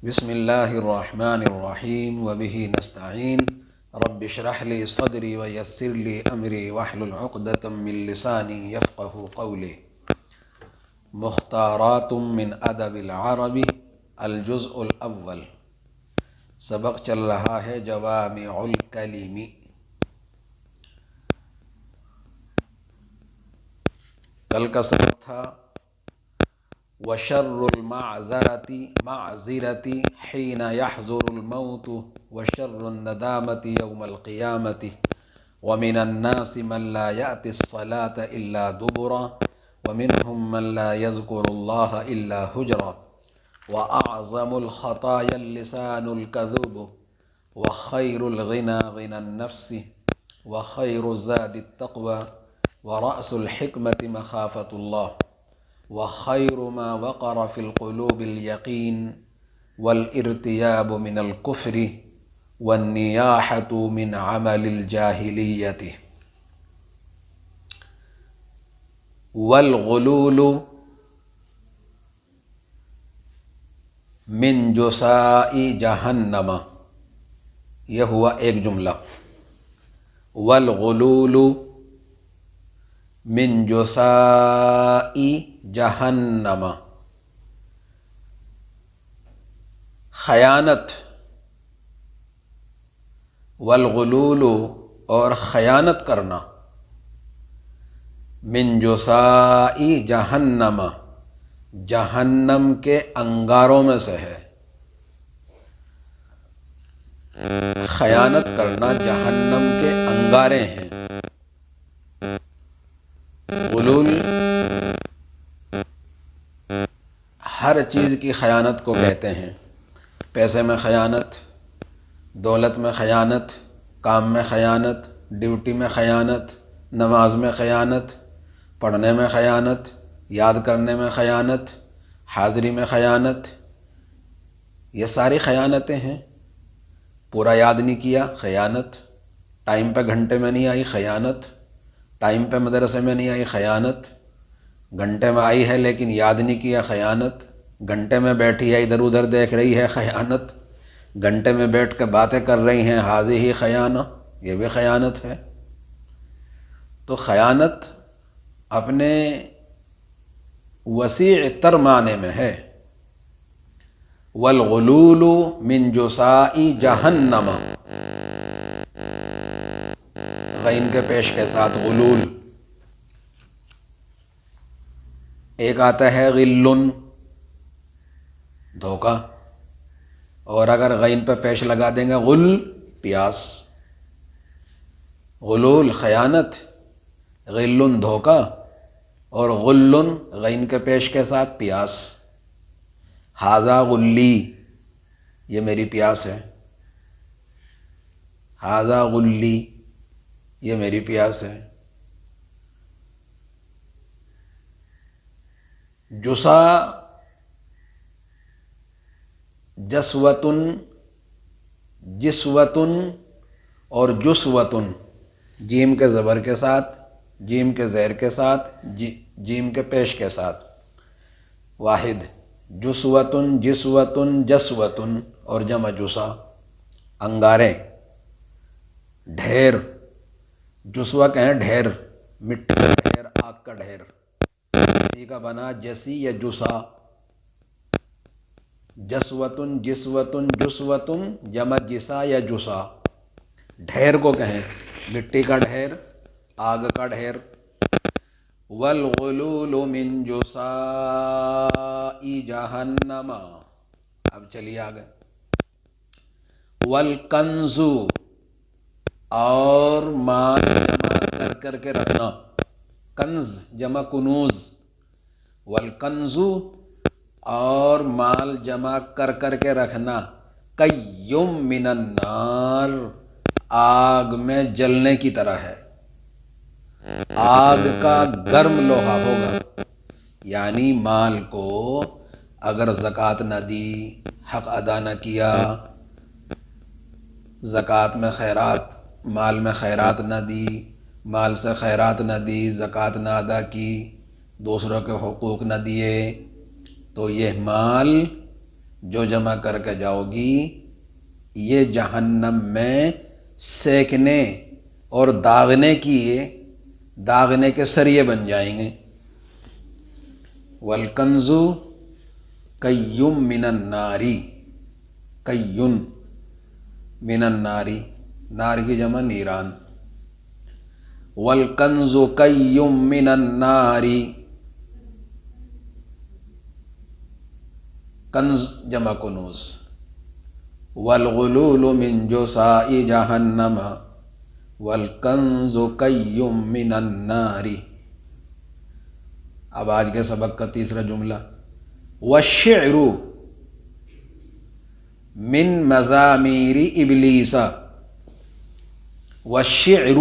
بسم اللہ الرحمن الرحیم وبہ نستعین رب اشرح لی صدری ویسر لی امری واحلل عقدۃ من لسانی یفقہوا قولی۔ مختارات من ادب العربی الجزء الاول۔ سبق چل رہا ہے جوامع الکلم۔ کل کا سبق تھا وشر المعذرة حين يحضر الموت وشر الندامة يوم القيامة ومن الناس من لا يأتي الصلاة إلا دبرا ومنهم من لا يذكر الله إلا هجرا وأعظم الخطايا اللسان الكذوب وخير الغنى غنى النفس وخير الزاد التقوى ورأس الحكمة مخافة الله وخير ما وقر في القلوب اليقين والارتياب من الكفر والنياحة من عمل الجاهلية والغلول من جساء جہنم۔ یہ ہوا ایک جملہ، والغلول من جساء جہنم۔ خیانت، والغلول اور خیانت کرنا، من جساء جہنم جہنم کے انگاروں میں سے ہے۔ خیانت کرنا جہنم کے انگارے ہیں۔ غلول ہر چیز کی خیانت کو کہتے ہیں، پیسے میں خیانت، دولت میں خیانت، کام میں خیانت، ڈیوٹی میں خیانت، نماز میں خیانت، پڑھنے میں خیانت، یاد کرنے میں خیانت، حاضری میں خیانت، یہ ساری خیانتیں ہیں۔ پورا یاد نہیں کیا، خیانت۔ ٹائم پہ گھنٹے میں نہیں آئی، خیانت۔ ٹائم پہ مدرسے میں نہیں آئی، خیانت۔ گھنٹے میں آئی ہے لیکن یاد نہیں کیا، خیانت۔ گھنٹے میں بیٹھی ہے ادھر ادھر دیکھ رہی ہے، خیانت۔ گھنٹے میں بیٹھ کے باتیں کر رہی ہیں، حاضی ہی خیانہ، یہ بھی خیانت ہے۔ تو خیانت اپنے وسیع تر معنی میں ہے۔ والغلول من جساء جہنم، غین کے پیش کے ساتھ غلول۔ ایک آتا ہے غلن، دھوکہ، اور اگر غین پہ پیش لگا دیں گے غل، پیاس۔ غلول خیانت، غلن دھوکہ، اور غلن غین کے پیش کے ساتھ پیاس۔ ھذا غلی، یہ میری پیاس ہے۔ ھذا غلی، یہ میری پیاس ہے۔ جسا جسوتن، جسوتن اور جسوتن، جیم کے زبر کے ساتھ، جیم کے زیر کے ساتھ، جیم کے پیش کے ساتھ، واحد۔ جسوتن، جسوتن، جسوتن اور جمع جسا، انگارے، ڈھیر۔ جسوا کہیں ڈھیر، مٹی کا ڈھیر، آگ کا ڈھیر۔ جسی کا بنا جسی یا جسا۔ جسوتن، جسوتن، جسوتن جمع جسا یا جسا۔ ڈھیر کو کہیں مٹی کا ڈھیر، آگ کا ڈھیر۔ والغلول من جساء جہنم۔ اب چلیے آگے۔ والکنز، اور مال جمع کر کر کے رکھنا، کنز جمع کنوز۔ والکنز، اور مال جمع کر کر کے رکھنا، کیم من النار، آگ میں جلنے کی طرح ہے۔ آگ کا گرم لوہا ہوگا، یعنی مال کو اگر زکوٰۃ نہ دی، حق ادا نہ کیا، زکوٰۃ میں خیرات، مال میں خیرات نہ دی، مال سے خیرات نہ دی، زکوٰۃ نہ ادا کی، دوسروں کے حقوق نہ دیے، تو یہ مال جو جمع کر کے جاؤ گی یہ جہنم میں سینکنے اور داغنے کے سریے بن جائیں گے۔ والکنز کیم من الناری، کیون من الناری، نار کی جمع نیران، والکنز کیم من الناری، کنز جمع کنوز، والغلول من جساء جہنم والکنز کیم من النار۔ اب آج کے سبق کا تیسرا جملہ، والشعر من مزامیر ابلیس، والشعر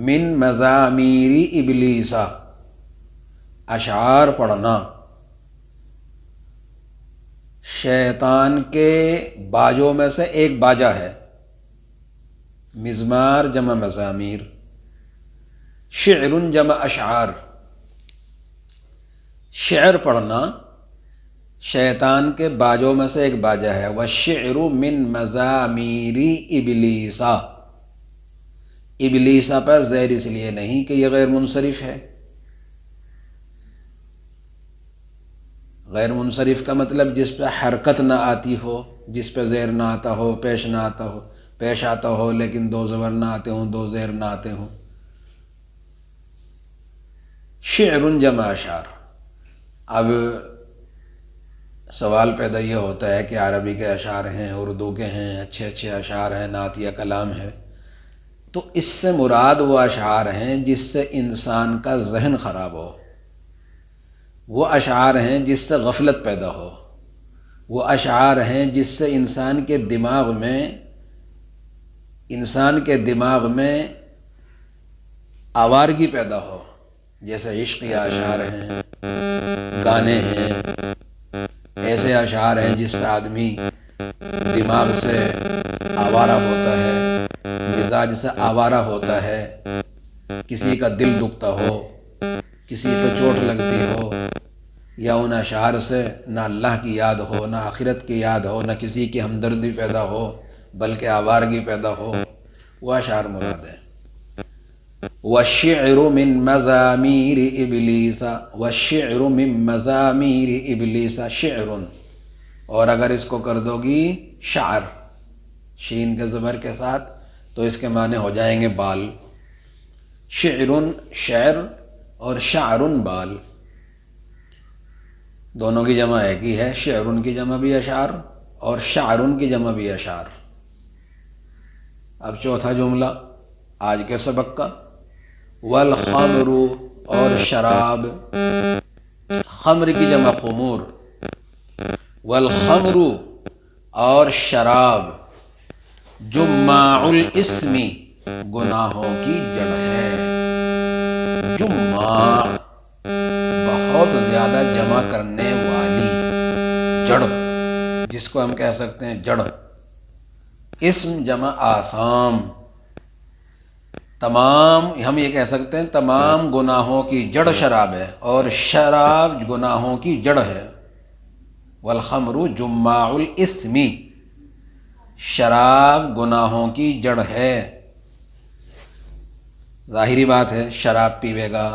من مزامیر ابلیس، اشعار پڑھنا شیطان کے باجوں میں سے ایک باجا ہے۔ مزمار جمع مزامیر، شعر جمع اشعار، شعر پڑھنا شیطان کے باجوں میں سے ایک باجا ہے۔ والشعر من مزامیر ابلیسا، ابلیسا پر زیر اس لیے نہیں کہ یہ غیر منصرف ہے۔ غیر منصرف کا مطلب جس پہ حرکت نہ آتی ہو، جس پہ زیر نہ آتا ہو، پیش نہ آتا ہو، پیش آتا ہو لیکن دو زبر نہ آتے ہوں، دو زیر نہ آتے ہوں۔ شعر جمع اشعار۔ اب سوال پیدا یہ ہوتا ہے کہ عربی کے اشعار ہیں، اردو کے ہیں، اچھے اچھے اشعار ہیں، نعتیہ کلام ہے، تو اس سے مراد وہ اشعار ہیں جس سے انسان کا ذہن خراب ہو، وہ اشعار ہیں جس سے غفلت پیدا ہو، وہ اشعار ہیں جس سے انسان کے دماغ میں آوارگی پیدا ہو، جیسے عشقی اشعار ہیں، گانے ہیں، ایسے اشعار ہیں جس سے آدمی دماغ سے آوارہ ہوتا ہے، مزاج سے آوارہ ہوتا ہے، کسی کا دل دکھتا ہو، کسی پہ چوٹ لگتی ہو، یا ان اشعار سے نہ اللہ کی یاد ہو، نہ آخرت کی یاد ہو، نہ کسی کی ہمدردی پیدا ہو بلکہ آوارگی پیدا ہو، وہ اشعار مراد ہیں۔ والشعر من مزامیر ابلیس، والشعر من مزامیر ابلیس، شعر، اور اگر اس کو کر دو گی شعر شین کے زبر کے ساتھ تو اس کے معنی ہو جائیں گے بال۔ شعر شعر اور شعر بال، دونوں کی جمع ایک ہی ہے، شعر کی جمع بھی اشعار اور شعر کی جمع بھی اشعار۔ اب چوتھا جملہ آج کے سبق کا، والخمر، اور شراب، خمر کی جمع خمور، والخمر اور شراب، جماع الاسم، گناہوں کی جڑ ہے۔ جماع بہت زیادہ جمع کرنے والی، جڑ جس کو ہم کہہ سکتے ہیں جڑ، اسم جمع آثام، تمام ہم یہ کہہ سکتے ہیں تمام گناہوں کی جڑ شراب ہے، اور شراب گناہوں کی جڑ ہے۔ والخمر جماع الاسم، شراب گناہوں کی جڑ ہے۔ ظاہری بات ہے، شراب پیوے گا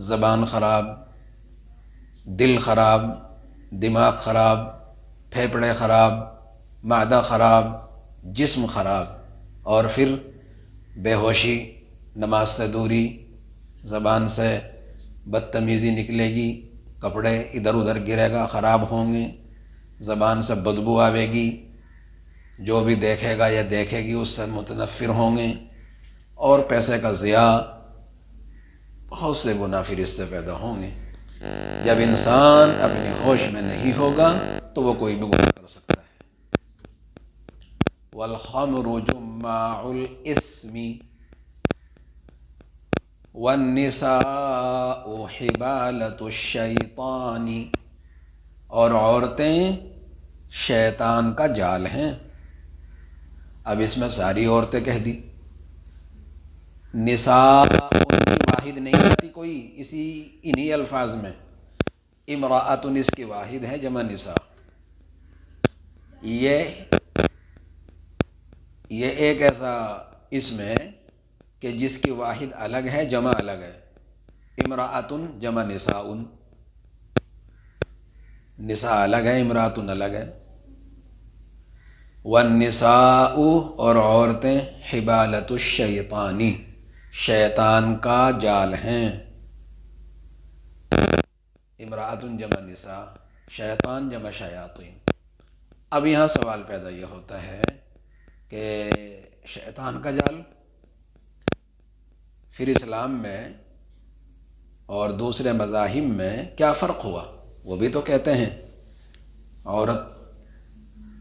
زبان خراب، دل خراب، دماغ خراب، پھیپھڑے خراب، معدہ خراب، جسم خراب، اور پھر بے ہوشی، نماز سے دوری، زبان سے بدتمیزی نکلے گی، کپڑے ادھر ادھر گرے گا، خراب ہوں گے، زبان سے بدبو آئے گی، جو بھی دیکھے گا یا دیکھے گی اس سے متنفر ہوں گے، اور پیسے کا ضیاع، بہت سے گناہ پھر اس سے پیدا ہوں گے۔ جب انسان اپنی ہوش میں نہیں ہوگا تو وہ کوئی بھی گناہ کر سکتا ہے۔ والخمر جماع الاسم والنساء حبالۃ الشیطان، اور عورتیں شیطان کا جال ہیں۔ اب اس میں ساری عورتیں کہہ دی، نساء ان کی واحد نہیں آتی کوئی، انہی الفاظ میں امراۃن اس کی واحد ہے جمع نساء. یہ ایک ایسا اسم ہے کہ جس کی واحد الگ ہے جمع الگ ہے. امراۃن جمع نساء، نساء الگ ہے امراۃن الگ ہے. والنساء اور عورتیں حبالۃ الشیطان شیطان کا جال ہیں. امراۃن جمع نساء، شیطان جمع شیاطین. اب یہاں سوال پیدا یہ ہوتا ہے کہ شیطان کا جال پھر اسلام میں اور دوسرے مذاہب میں کیا فرق ہوا؟ وہ بھی تو کہتے ہیں عورت،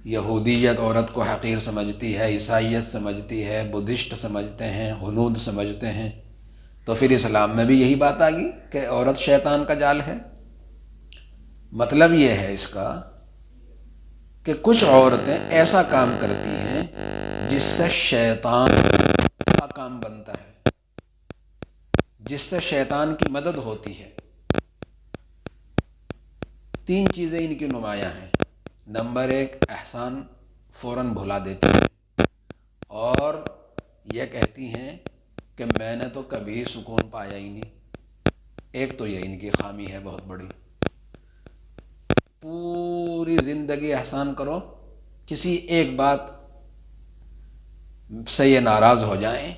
یہودیت عورت کو حقیر سمجھتی ہے، عیسائیت سمجھتی ہے، بدھسٹ سمجھتے ہیں، ہنود سمجھتے ہیں. تو پھر اسلام میں بھی یہی بات آ گئی کہ عورت شیطان کا جال ہے. مطلب یہ ہے اس کا کہ کچھ عورتیں ایسا کام کرتی ہیں جس سے شیطان کا کام بنتا ہے، جس سے شیطان کی مدد ہوتی ہے. 3 چیزیں ان کی نمایاں ہیں. نمبر 1، احسان فوراً بھلا دیتی ہیں اور یہ کہتی ہیں کہ میں نے تو کبھی سکون پایا ہی نہیں. ایک تو یہ ان کی خامی ہے بہت بڑی. پوری زندگی احسان کرو، کسی ایک بات سے یہ ناراض ہو جائیں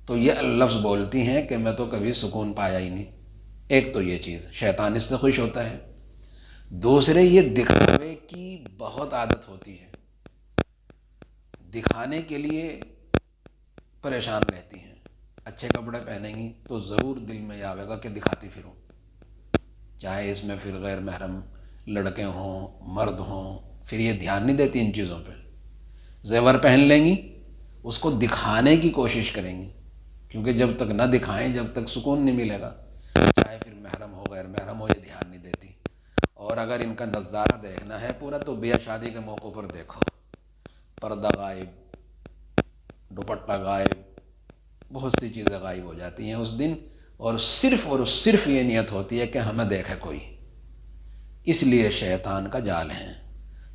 تو یہ لفظ بولتی ہیں کہ میں تو کبھی سکون پایا ہی نہیں. ایک تو یہ چیز شیطان اس سے خوش ہوتا ہے. دوسرے، یہ دکھاوے کی بہت عادت ہوتی ہے، دکھانے کے لیے پریشان رہتی ہیں. اچھے کپڑے پہنیں گی تو ضرور دل میں یہ آئے گا کہ دکھاتی پھروں، چاہے اس میں پھر غیر محرم لڑکے ہوں مرد ہوں. پھر یہ دھیان نہیں دیتی ان چیزوں پہ. زیور پہن لیں گی، اس کو دکھانے کی کوشش کریں گی، کیونکہ جب تک نہ دکھائیں جب تک سکون نہیں ملے گا. چاہے پھر محرم ہو غیر محرم ہو، یہ دھیان نہیں دیتی. اور اگر ان کا نظارہ دیکھنا ہے پورا تو بیاہ شادی کے موقع پر دیکھو، پردہ غائب، دوپٹہ غائب، بہت سی چیزیں غائب ہو جاتی ہیں اس دن، اور صرف یہ نیت ہوتی ہے کہ ہمیں دیکھے کوئی. اس لیے شیطان کا جال ہے.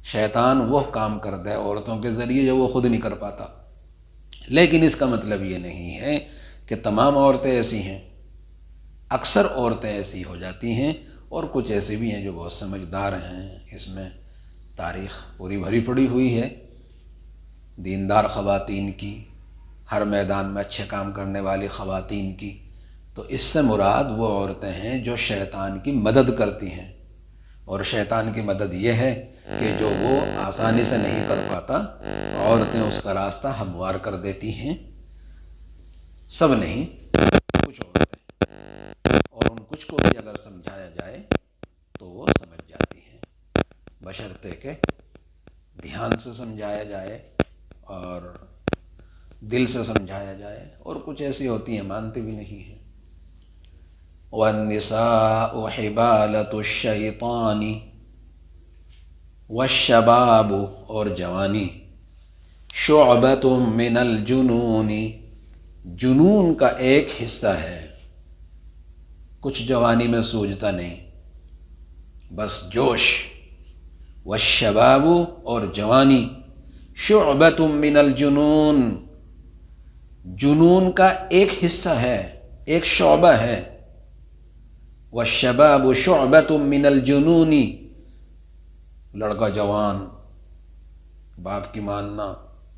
شیطان وہ کام کرتا ہے عورتوں کے ذریعے جو وہ خود نہیں کر پاتا. لیکن اس کا مطلب یہ نہیں ہے کہ تمام عورتیں ایسی ہیں. اکثر عورتیں ایسی ہو جاتی ہیں اور کچھ ایسی بھی ہیں جو بہت سمجھدار ہیں. اس میں تاریخ پوری بھری پڑی ہوئی ہے دیندار خواتین کی، ہر میدان میں اچھے کام کرنے والی خواتین کی. تو اس سے مراد وہ عورتیں ہیں جو شیطان کی مدد کرتی ہیں. اور شیطان کی مدد یہ ہے کہ جو وہ آسانی سے نہیں کر پاتا، عورتیں اس کا راستہ ہموار کر دیتی ہیں. سب نہیں، کچھ عورتیں. اور ان کچھ کو بھی اگر سمجھایا جائے تو وہ سمجھ جاتی ہیں، بشرطے کہ دھیان سے سمجھایا جائے اور دل سے سمجھایا جائے. اور کچھ ایسی ہوتی ہیں مانتی بھی نہیں ہیں. والنساء حبالۃ الشیطان والشباب اور جوانی شعبۃ من الجنون جنون کا ایک حصہ ہے. کچھ جوانی میں سوجھتا نہیں، بس جوش. والشباب اور جوانی شعبۃ من الجنون جنون کا ایک حصہ ہے، ایک شعبہ ہے. والشباب شعبۃ من الجنون لڑکا جوان، باپ کی ماننا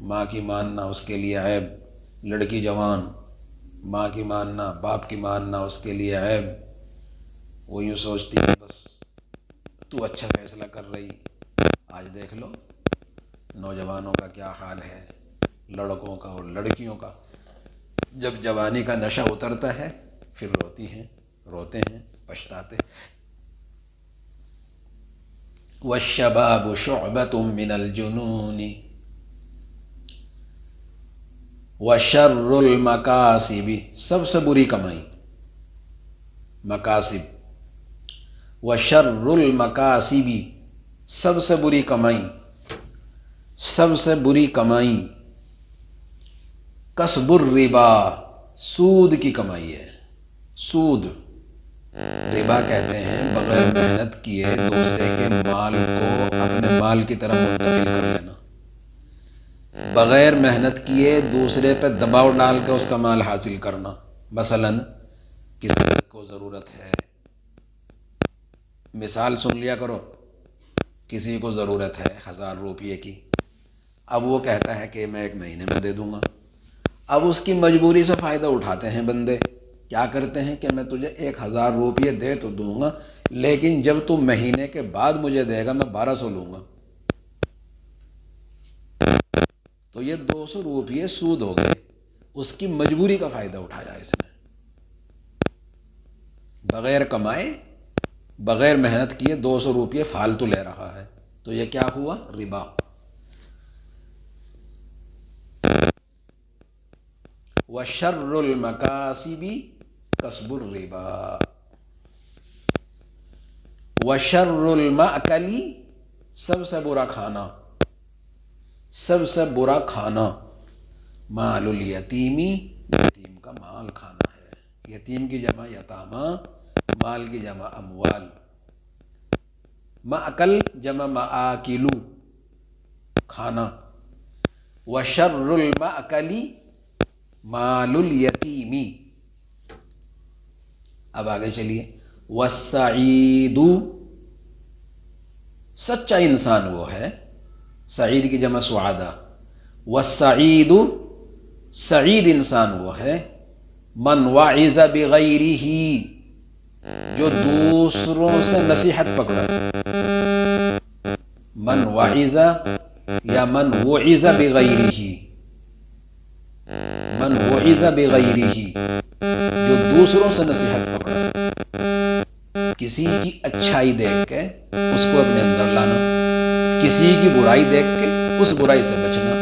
ماں کی ماننا اس کے لیے عیب. لڑکی جوان، ماں کی ماننا باپ کی ماننا اس کے لیے عیب. وہ یوں سوچتی ہے بس تو اچھا فیصلہ کر رہی. آج دیکھ لو نوجوانوں کا کیا حال ہے، لڑکوں کا اور لڑکیوں کا. جب جوانی کا نشہ اترتا ہے پھر روتی ہیں، روتے ہیں، پچھتاتے. والشباب شعبۃ من الجنون وشر المکاسب سب سے بری کمائی مکاسب. وشر المکاسب سب سے بری کمائی، سب سے بری کمائی کسب الربا سود کی کمائی ہے. سود ربا کہتے ہیں بغیر محنت کیے دوسرے کے مال کو اپنے مال کی طرح منتقل کر لینا، بغیر محنت کیے دوسرے پہ دباؤ ڈال کے اس کا مال حاصل کرنا۔ مثلاً کسی کو ضرورت ہے، مثال سن لیا کرو، کسی کو ضرورت ہے 1000 روپے کی، اب وہ کہتا ہے کہ میں 1 مہینے میں دے دوں گا۔ اب اس کی مجبوری سے فائدہ اٹھاتے ہیں بندے، کیا کرتے ہیں کہ میں تجھے 1000 روپے دے تو دوں گا، لیکن جب تو مہینے کے بعد مجھے دے گا میں 1200 لوں گا۔ تو یہ 200 روپے سود ہو گئے، اس کی مجبوری کا فائدہ اٹھایا اس نے، بغیر کمائے بغیر محنت کیے 200 روپے فالتو لے رہا ہے، تو یہ کیا ہوا؟ ربا۔ وَشَرُّ الْمَكَاسِبِ کسب الربا، وَشَرُّ الْمَأْكَلِ سب سے برا کھانا، سب سے برا کھانا، مال الیتیم یتیم کا مال کھانا ہے، یتیم کی جمع یتامہ، مال کی جمع اموال، مأکل جمع مآکلو کھانا، وشر المأکل مال الیتیم۔ اب آگے چلیے، والسعید سچا انسان وہ ہے، سعید کی جمع سعادہ، والسعید سعید انسان وہ ہے، من وعظ بغیرہ جو دوسروں سے نصیحت پکڑا، من وعظ یا من وعظ بغیرہ، من وعظ بغیرہ جو دوسروں سے نصیحت پکڑا، کسی کی اچھائی دیکھ کے اس کو اپنے اندر لانا، کسی کی برائی دیکھ کے اس برائی سے بچنا،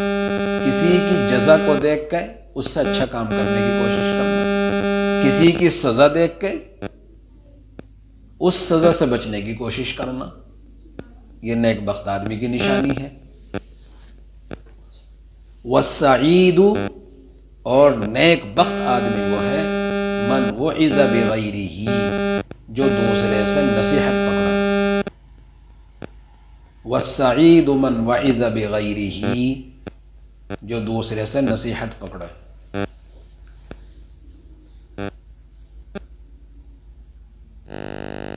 کسی کی جزا کو دیکھ کے اس سے اچھا کام کرنے کی کوشش کرنا، کسی کی سزا دیکھ کے اس سزا سے بچنے کی کوشش کرنا، یہ نیک بخت آدمی کی نشانی ہے۔ والسعید اور نیک بخت آدمی وہ ہے، من وعظ بغیرہ جو دوسرے سے نصیحت پکڑا، والسعید من وعظ بغیرہ جو دوسرے سے نصیحت پکڑا۔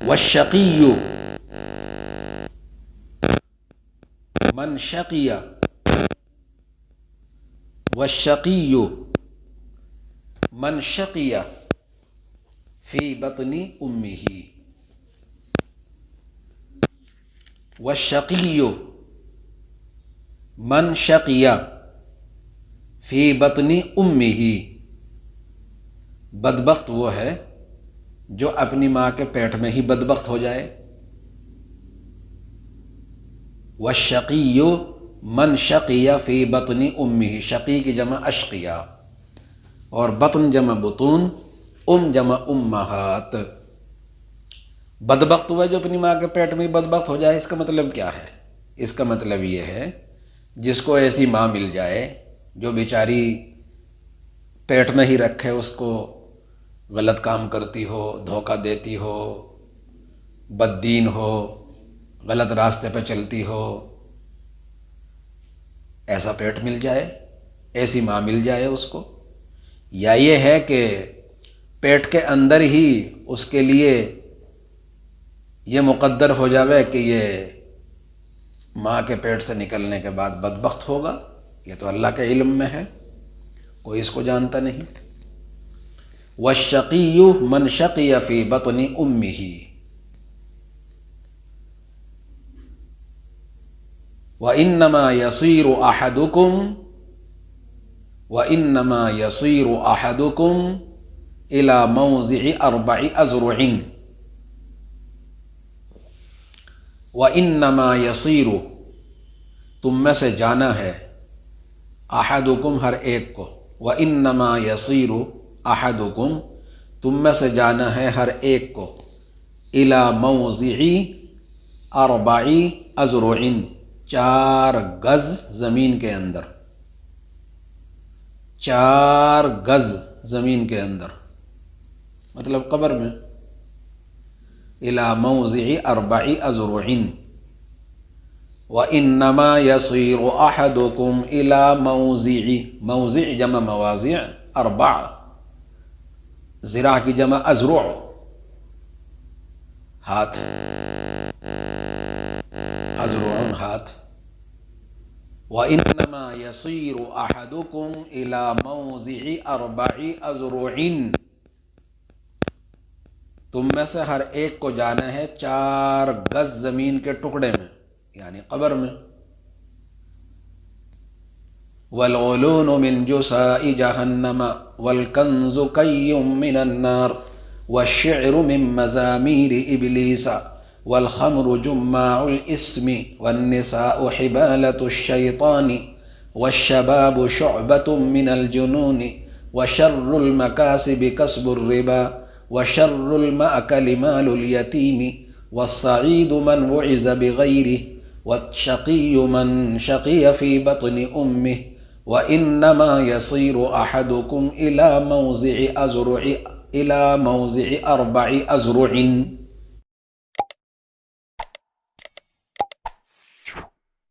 والشقی من شقی، والشقی من شقی فی بطن امہ، والشقی من شقی فی بطن امہ بدبخت وہ ہے جو اپنی ماں کے پیٹ میں ہی بدبخت ہو جائے۔ والشقی من شقی فی بطن امہ، شقی کی جمع اشقیا، اور بطن جمع بطون، جمع امہات۔ بدبخت ہوا جو اپنی ماں کے پیٹ میں ہی بدبخت ہو جائے، اس کا مطلب کیا ہے؟ اس کا مطلب یہ ہے جس کو ایسی ماں مل جائے جو بیچاری پیٹ میں ہی رکھے، اس کو غلط کام کرتی ہو، دھوکہ دیتی ہو، بددین ہو، غلط راستے پہ چلتی ہو، ایسا پیٹ مل جائے، ایسی ماں مل جائے اس کو، یا یہ ہے کہ پیٹ کے اندر ہی اس کے لیے یہ مقدر ہو جاوے کہ یہ ماں کے پیٹ سے نکلنے کے بعد بدبخت ہوگا، یہ تو اللہ کے علم میں ہے، کوئی اس کو جانتا نہیں۔ والشقی من شقی فی بطن امہ، وَإِنَّمَا يَصِيرُ أَحَدُكُمْ وَإِنَّمَا يَصِيرُ أَحَدُكُمْ إِلَى مَوْضِعِ 4 أَذْرُعٍ، وَإِنَّمَا يَصِيرُ تم میں سے جانا ہے، أَحَدُكُمْ ہر ایک کو، وَإِنَّمَا يَصِيرُ أَحَدُكُمْ تم میں سے جانا ہے ہر ایک کو، إِلَى مَوْضِعِ 4 أَذْرُعٍ 4 گز زمین کے اندر، 4 گز زمین کے اندر، مطلب قبر میں إلى موضع 4 أذرع وإنما يصير أحدكم إلى موضع جمع مواضع 4 ذراع کی جمع ازرع ہاتھ ازرع ہاتھ وَإِنَّمَا يَصِيرُ أَحَدُكُمْ إِلَى مَوْضِعِ 4 أَذْرُعٍ تم میں سے ہر ایک کو جانا ہے 4 گز زمین کے ٹکڑے میں یعنی قبر میں وَالْعُلُونُ مِنْ جُسَاءِ جَهَنَّمَ وَالْكَنْزُ كَيٌّ مِّنَ النَّارِ وَالشِّعْرُ مِنْ مَزَامِيرِ إِبْلِيسَ والخمر جماع الاسم والنساء حبالة الشيطان والشباب شعبة من الجنون وشر المكاسب كسب الربا وشر المأكل مال اليتيم والسعيد من وعز بغيره والشقي من شقي في بطن أمه وإنما يصير أحدكم إلى موضع 4 أذرع